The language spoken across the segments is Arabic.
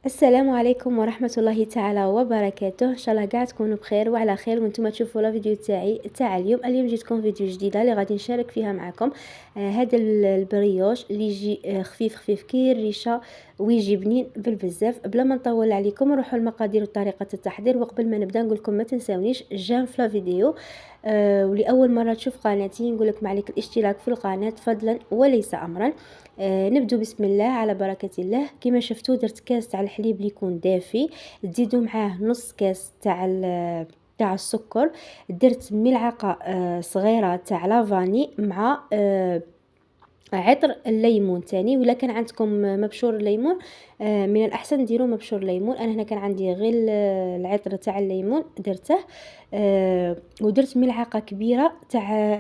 السلام عليكم ورحمة الله تعالى وبركاته. ان شاء الله قاعد تكونوا بخير وعلى خير وانتم تشوفوا لا فيديو تاع اليوم جيتكم فيديو جديده اللي غادي نشارك فيها معكم. هذا البريوش اللي يجي خفيف خفيف كي الريشه ويجي بنين بالبزاف. بلا ما نطول عليكم نروحوا المقادير وطريقه التحضير، وقبل ما نبدا نقول لكم ما تنساونيش جيم في لا فيديو. ولأول مرة تشوف قناتي نقول لك ما عليك الاشتراك في القناة فضلا وليس أمرا. نبدو بسم الله على بركة الله. كما شفتوا درت كاس تاع الحليب اللي يكون دافي، تزيدوا معاه نص كاس تاع السكر، درت ملعقة صغيرة تاع لافاني مع عطر الليمون تاني. ولا كان عندكم مبشور الليمون من الاحسن ديروا مبشور الليمون. انا هنا كان عندي غير العطر تاع الليمون درته. ودرت ملعقه كبيره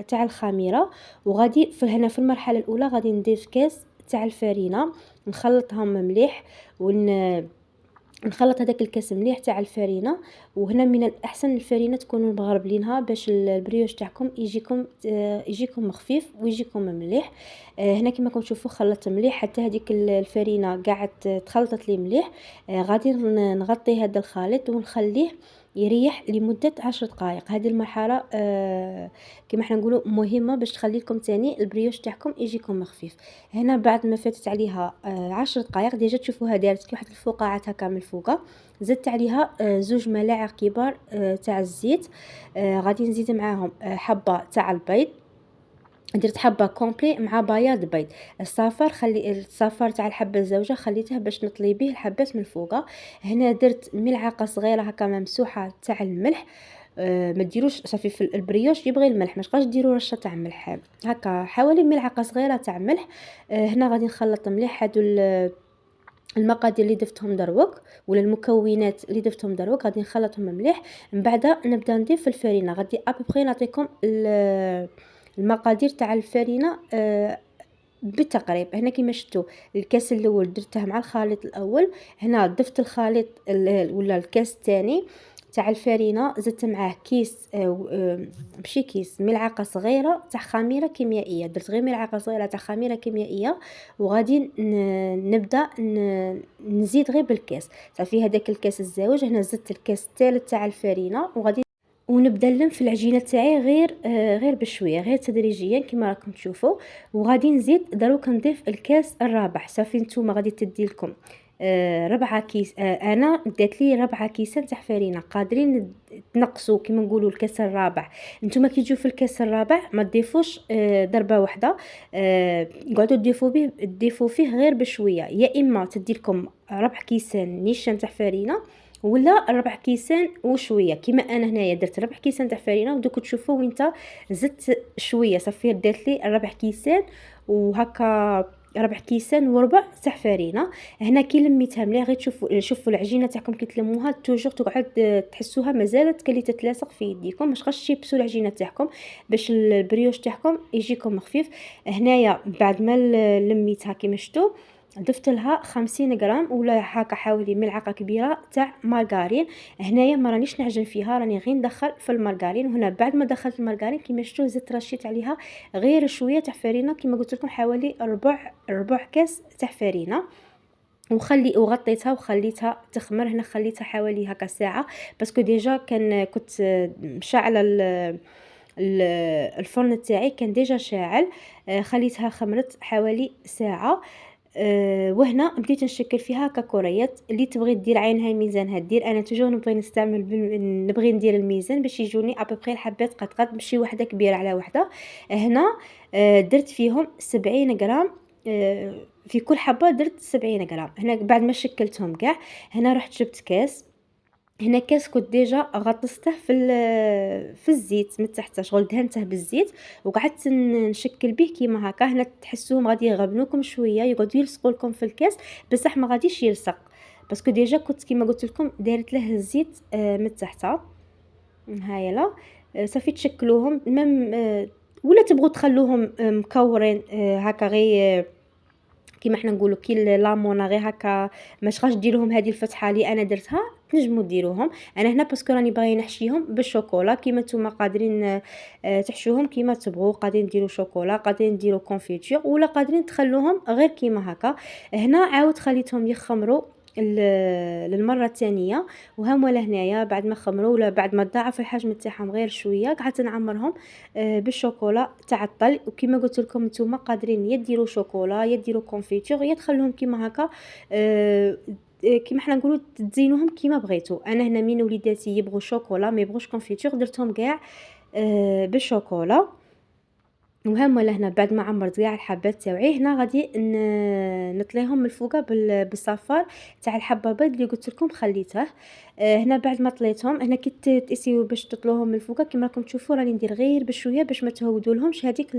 تاع الخميره. وغادي هنا في المرحله الاولى غادي نضيف كاس تاع الفرينه، نخلطهم مليح نخلط هذاك الكاس مليح تاع الفرينه. وهنا من الاحسن الفرينه تكونوا مغربلينها باش البريوش تاعكم يجيكم خفيف ويجيكم مليح. هنا كما راكم تشوفوا خلطت مليح حتى هذيك الفرينه قاعد تخلطت لي مليح. غادي نغطي هذا الخليط ونخليه يريح لمده 10 دقائق. هذه المرحله كما احنا نقولوا مهمه باش تخلي لكم تاني البريوش تاعكم يجيكم خفيف. هنا بعد ما فاتت عليها 10 دقائق ديجا تشوفوها دارت كي واحد الفقاعات هكا من الفوقه. زدت عليها 2 ملاعق كبار تاع الزيت. غادي نزيد معاهم حبه تاع البيض. درت حبه كومبلي مع بياض بيض. الصفار تاع الحبه الزوجه خليته باش نطلي به الحبات من فوقه. هنا درت ملعقه صغيره هكا ممسوحه تاع الملح. ما ديروش صافي في البريوش يبغي الملح، ما تبقاش ديروا رشه تاع ملح هكا، حوالي ملعقه صغيره تاع ملح. هنا غادي نخلط مليح هادو المقادير اللي ضفتهم دروك ولا المكونات اللي ضفتهم دروك غادي نخلطهم مليح. من بعد نبدا نضيف الفرينه. غادي ابري نعطيكم المقادير تاع الفرينه بالتقريب. هنا كما شفتوا الكاس الاول درته مع الخليط الاول. هنا ضفت الخليط ولا الكاس الثاني تاع الفرينه، زدت معاه كيس ماشي كيس، ملعقه صغيره تاع خميره كيميائيه. درت غير ملعقه صغيره تاع خميره كيميائيه. وغادي نبدا نزيد غير بالكاس صافي. هذاك الكاس الزوج هنا زدت الكاس الثالث تاع الفرينه وغادي ونبدا نلم في العجينه تاعي غير بشويه، غير تدريجيا كما راكم تشوفوا. وغادي نزيد دروك نضيف الكاس الرابع. صافي نتوما غادي تدي لكم ربعة كيس. انا دات لي 4 كيسان تاع فرينه، قادرين تنقصوا كما نقولوا الكاس الرابع. نتوما كي تجوا في الكاس الرابع ما تضيفوش ضربه واحده، قعدوا تضيفوا فيه غير بشويه. يا اما تدي لكم 4 كيسان نيشان تاع فرينه ولا 4 كيسان وشويه. كيما انا هنايا درت 4 كيسان تاع فرينه ودوك تشوفوا وانت زدت شويه صافي دات لي 4 كيسان وهكا 4 كيسان وربع تاع فرينه. هنا كي لميتها مليح غير شوفوا العجينه تاعكم كي تلموها توجور تقعد تحسوها مازالت كلي تتلاصق في يديكم، مش غاش تشيبسوا العجينه تاعكم باش البريوش تاعكم يجيكم خفيف. هنايا بعد ما لميتها كيما شفتوا ضفت لها 50 غرام ولا هكا حوالي ملعقه كبيره تاع مارغرين. هنايا ما رانيش نعجن فيها، راني غير ندخل في المارغرين. وهنا بعد ما دخلت المارغرين كيما شفتوا زدت رشيت عليها غير شويه تاع فرينه كيما قلت لكم حوالي ربع كاس تاع فرينه. وغطيتها وخليتها تخمر. هنا خليتها حوالي هكا ساعه باسكو ديجا كنت مشعله الفرن تاعي كان ديجا شاعل. خليتها خمرت حوالي ساعه. وهنا بديت نشكل فيها ككريات. اللي تبغي دير عينها ميزانها دير. انا توجور نبغي نبغي ندير الميزان باش يجوني ابري الحبات قد ماشي وحده كبيره على وحده. هنا درت فيهم 70 غرام. في كل حبه درت 70 غرام. هنا بعد ما شكلتهم كاع هنا رحت جبت كاس. هنا كاس كنت ديجا غطسته في الزيت من تحت، شغل دهنته بالزيت وقعدت نشكل به كيما هكا. هنا تحسوهم غادي يغبنوكم شويه يقعدوا يلصقوا لكم في الكاس بصح ما غاديش يلصق باسكو ديجا كنت كيما قلت لكم دارت له الزيت من تحت. هاي لا صافي تشكلوهم مم. ولا تبغوا تخلوهم مكورين هكا غير كيما حنا نقولوا كي لامونا غير هكا ماش غاش ديروهم هذه الفتحه اللي انا درتها تنجموا ديروهم. انا هنا باسكو راني باغي نحشيهم بالشوكولا كيما نتوما قادرين تحشوهم كيما تبغوا. قادرين ديروا شوكولا، قادرين ديروا كونفيتور، ولا قادرين تخلوهم غير كيما هكا. هنا عاود خليتهم يخمروا للمرة الثانية. وها هما لهنايا بعد ما خمروا ولا بعد ما تضاعف الحجم تاعهم غير شوية قعدت نعمرهم بالشوكولا تاع الطل. وكما قلت لكم نتوما قادرين يديروا شوكولا يديروا كونفيتور يدخلوهم كيما هكا كيما حنا نقولوا تزينوهم كيما بغيتو. انا هنا من وليداتي يبغوا شوكولا ما يبغوش كونفيتور درتهم كاع بالشوكولا. وهما لهنا بعد ما عمرت كاع الحبات تاوعي هنا غادي نطليهم من الفوقه بالصفار تاع الحبه بيض اللي قلت لكم خليته. هنا بعد ما طليتهم هنا كي تاسيو باش تطلوهم من الفوقه كما راكم تشوفوا راني ندير غير بشويه باش ما تهودولهمش هذيك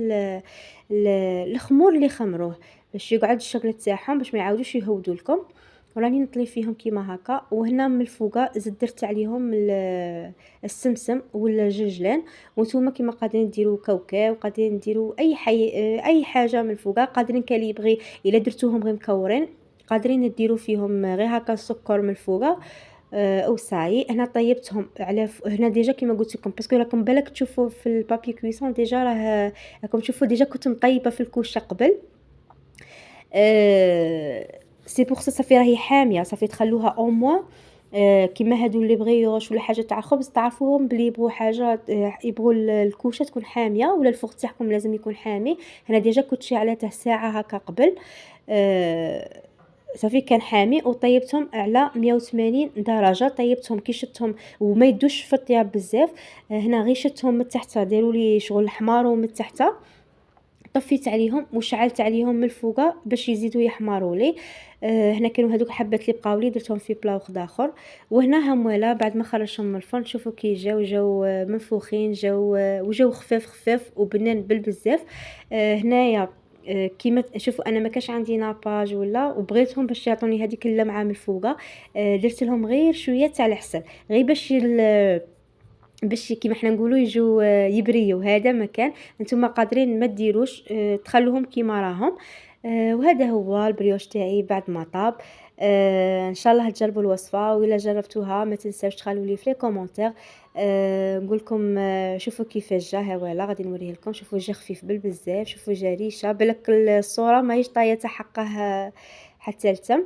الخمور اللي خمروه باش يقعد الشكل تاعهم باش ما يعاودوش يهودوا لكم. وراني نطلي فيهم كيما هكا. وهنا من الفوقه زدت درت عليهم السمسم ولا الجلجلان. وانتم كيما قادرين ديروا كاوكاو قادرين ديروا اي حاجه من الفوقه قادرين كان يبغي الا درتوهم غير مكورين قادرين ديروا فيهم غير هكا السكر من الفوقه او صاي. هنا طيبتهم على هنا ديجا كيما قلت لكم باسكو راكم بالك تشوفوا في البابي كويسون ديجا راكم تشوفوا ديجا كنت مطيبه في الكوشه قبل. سي بور سا صافي راهي حاميه صافي تخلوها او موان. كيما هادو اللي بغيوش ولا حاجه تاع خبز تعرفوهم بلي يبغوا حاجه يبغوا الكوشه تكون حاميه ولا الفوق تاعكم لازم يكون حامي. هنا ديجا كنت شعلته ساعه هكا قبل صافي كان حامي. وطيبتهم على 180 درجه طيبتهم كي شتهم وما يدوش في الطياب بزاف. هنا غير شتهم من تحت داروا لي شغل حمار ومن تحت طفيت عليهم وشعلت عليهم من الفوقه باش يزيدوا يحمروا لي. هنا كانوا هذوك الحبات اللي بقاو لي درتهم في بلا واحد اخر. وهنا همولا بعد ما خرجتهم من الفرن شوفوا كي جاو منفوخين وجاو خفاف وبنان بالبزاف. هنايا كيما شوفوا انا ما كاش عندي ناباج ولا وبغيتهم باش يعطوني هذيك اللمعه من الفوقه. درت لهم غير شويه تاع العسل غير باش كيما حنا نقولوا يجوا يبريوا. هذا مكان نتوما قادرين ما ديروش تخلوهم كيما راهم. وهذا هو البريوش تاعي بعد ما طاب. ان شاء الله تجربوا الوصفه وإلا جربتوها ما تنساوش تخلوا لي في لي كومونتير. نقول لكم شوفوا كيفاش جا. ها فوالا غادي نوريه لكم. شوفوا جا خفيف بالبزاف شوفوا جا ريشه بالك الصوره ماهيش طايه تاع حقه حتى التم.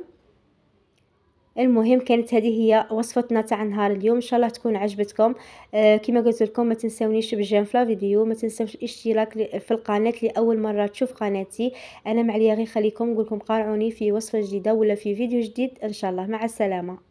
المهم كانت هذه هي وصفتنا تاع نهار اليوم ان شاء الله تكون عجبتكم. كما قلت لكم ما تنسونيش بالجيم في الفيديو ما تنسوش الاشتراك في القناه لاول مره تشوف قناتي. انا معليا غير خليكم نقول لكم قارعوني في وصفه جديده ولا في فيديو جديد ان شاء الله. مع السلامه.